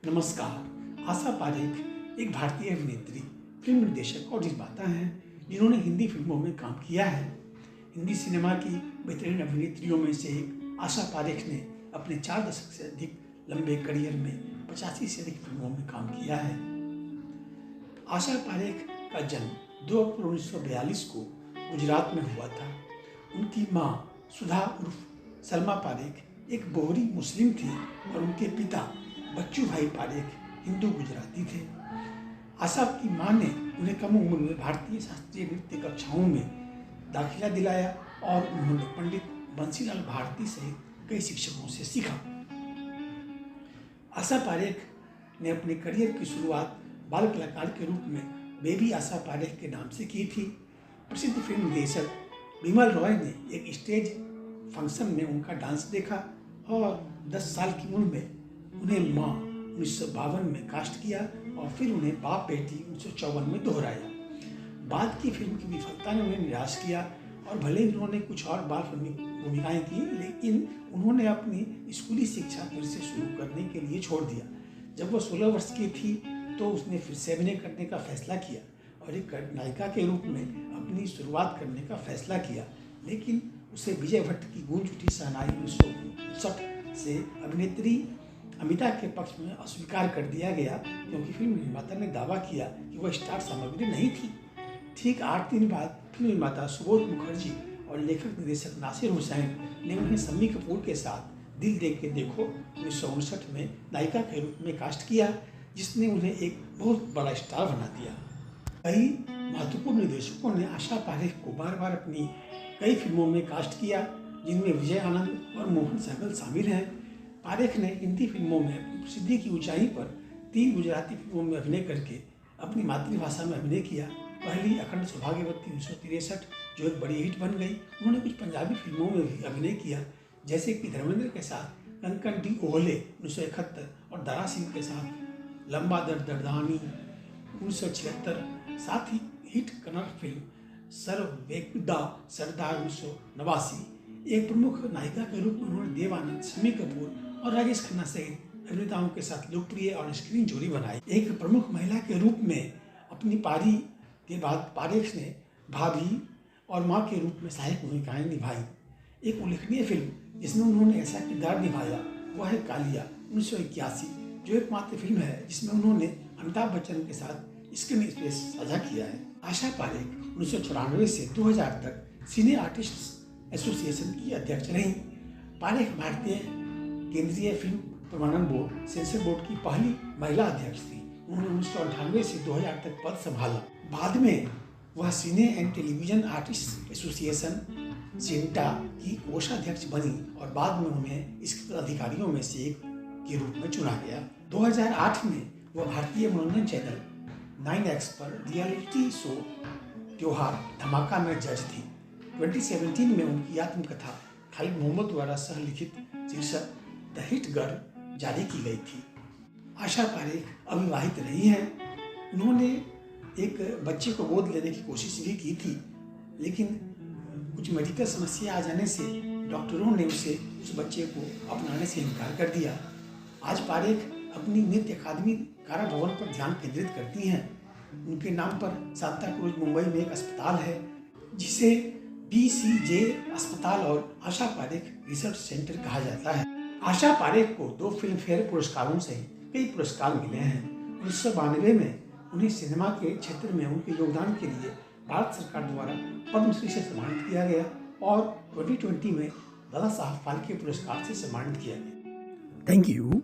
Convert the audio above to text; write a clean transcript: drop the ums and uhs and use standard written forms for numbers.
नमस्कार। आशा पारेख एक भारतीय अभिनेत्री, फिल्म निर्देशक और निर्माता हैं जिन्होंने हिंदी फिल्मों में काम किया है। हिंदी सिनेमा की बेहतरीन अभिनेत्रियों में से एक आशा पारेख ने अपने 4 दशक से अधिक लंबे करियर में 85 से अधिक फिल्मों में काम किया है। आशा पारेख का जन्म 2 अक्टूबर 1942 को गुजरात में हुआ था। उनकी माँ सुधा उर्फ सलमा पारेख एक बोहरी मुस्लिम थी और उनके पिता बच्चू भाई पारेख हिंदू गुजराती थे। आशा की मां ने उन्हें कम उम्र में भारतीय शास्त्रीय नृत्य कक्षाओं में दाखिला दिलाया और उन्होंने पंडित बंसीलाल भारती सहित कई शिक्षकों से सीखा। आशा पारेख ने अपने करियर की शुरुआत बाल कलाकार के रूप में बेबी आशा पारेख के नाम से की थी। प्रसिद्ध फिल्म निर्देशक बिमल रॉय ने एक स्टेज फंक्शन में उनका डांस देखा और 10 साल की उम्र में उन्हें माँ 1952 में कास्ट किया और फिर उन्हें बाप बेटी 1954 में दोहराया। बाद की फिल्म की विफलता ने उन्हें निराश किया और भले ही उन्होंने कुछ और बाल फिल्मी भूमिकाएं की, लेकिन उन्होंने अपनी स्कूली शिक्षा फिर से शुरू करने के लिए छोड़ दिया। जब वो 16 वर्ष की थी तो उसने फिर से अभिनय करने का फैसला किया और एक नायिका के रूप में अपनी शुरुआत करने का फैसला किया, लेकिन उसे विजय भट्ट की गूंज उठी शहनाई 1959 से अभिनेत्री अमिता के पक्ष में अस्वीकार कर दिया गया, क्योंकि फिल्म निर्माता ने दावा किया कि वह स्टार सामग्री नहीं थी। ठीक 8 दिन बाद फिल्म निर्माता सुबोध मुखर्जी और लेखक निर्देशक नासिर हुसैन ने उन्हें शम्मी कपूर के साथ दिल दे के देखो 1959 में नायिका के रूप में कास्ट किया, जिसने उन्हें एक बहुत बड़ा स्टार बना दिया। कई महत्वपूर्ण निर्देशकों ने आशा पारेख को बार बार अपनी कई फिल्मों में कास्ट किया, जिनमें विजय आनंद और मोहन सहगल शामिल हैं। पारेख ने हिंदी फिल्मों में अपनी प्रसिद्धि की ऊंचाई पर 3 गुजराती फिल्मों में अभिनय करके अपनी मातृभाषा में अभिनय किया। पहली अखंड सौभाग्यवती 1963 जो एक बड़ी हिट बन गई। उन्होंने कुछ पंजाबी फिल्मों में भी अभिनय किया, जैसे कि धर्मेंद्र के साथ कंकन डी ओहले 1971 और दारा सिंह के साथ लंबा दर्दानी 1976। साथ ही हिट कन्नड़ फिल्म सर्ववेदा सरदार 1989। एक प्रमुख नायिका के रूप में उन्होंने देव आनंद, शम्मी कपूर और राजेश खन्ना सहित अभिनेताओं के साथ लोकप्रिय और स्क्रीन जोड़ी बनाई। एक प्रमुख महिला के रूप में अपनी पारी के बाद पारेख ने भाभी और मां के रूप में सहायक भूमिकाएं निभाई। एक उल्लेखनीय फिल्म जिसमें उन्होंने ऐसा किरदार निभाया वह है कालिया 1981, जो एकमात्र फिल्म है जिसमें उन्होंने अमिताभ बच्चन के साथ स्क्रीन स्पेस साझा किया है। आशा पारेख 1994 से 2000 तक सिने आर्टिस्ट एसोसिएशन की अध्यक्ष रहीं। पारेख भारतीय केंद्रीय फिल्म प्रमाणन बोर्ड सेंसर बोर्ड की पहली महिला अध्यक्ष थी। उन्होंने 1998 से 2000 तक पद संभाला। बाद में वह Cine and Television Artist Association CINTAA की कोषाध्यक्ष बनी और बाद में उन्हें इसके अधिकारियों में से एक के रूप में चुना गया। 2008 में वह भारतीय मनोरंजन चैनल 9X पर रियलिटी शो त्योहार धमाका में जज थी। 2017 में उनकी आत्मकथा खालिद मोहम्मद द्वारा सह लिखित शीर्षक द हिट गर्ल जारी की गई थी। आशा पारेख अविवाहित रही हैं। उन्होंने एक बच्चे को गोद लेने की कोशिश भी की थी, लेकिन कुछ मेडिकल समस्या आ जाने से डॉक्टरों ने उसे उस बच्चे को अपनाने से इनकार कर दिया। आज पारेख अपनी नृत्य अकादमी कारा भवन पर ध्यान केंद्रित करती हैं। उनके नाम पर सांता क्रूज मुंबई में एक अस्पताल है जिसे BCJ अस्पताल और आशा पारेख रिसर्च सेंटर कहा जाता है। आशा पारेख को 2 फिल्म फेयर पुरस्कारों से कई पुरस्कार मिले हैं। 1992 में उन्हें सिनेमा के क्षेत्र में उनके योगदान के लिए भारत सरकार द्वारा पद्मश्री से सम्मानित किया गया और 2020 में दादा साहब फाल्के पुरस्कार से सम्मानित किया गया। Thank you.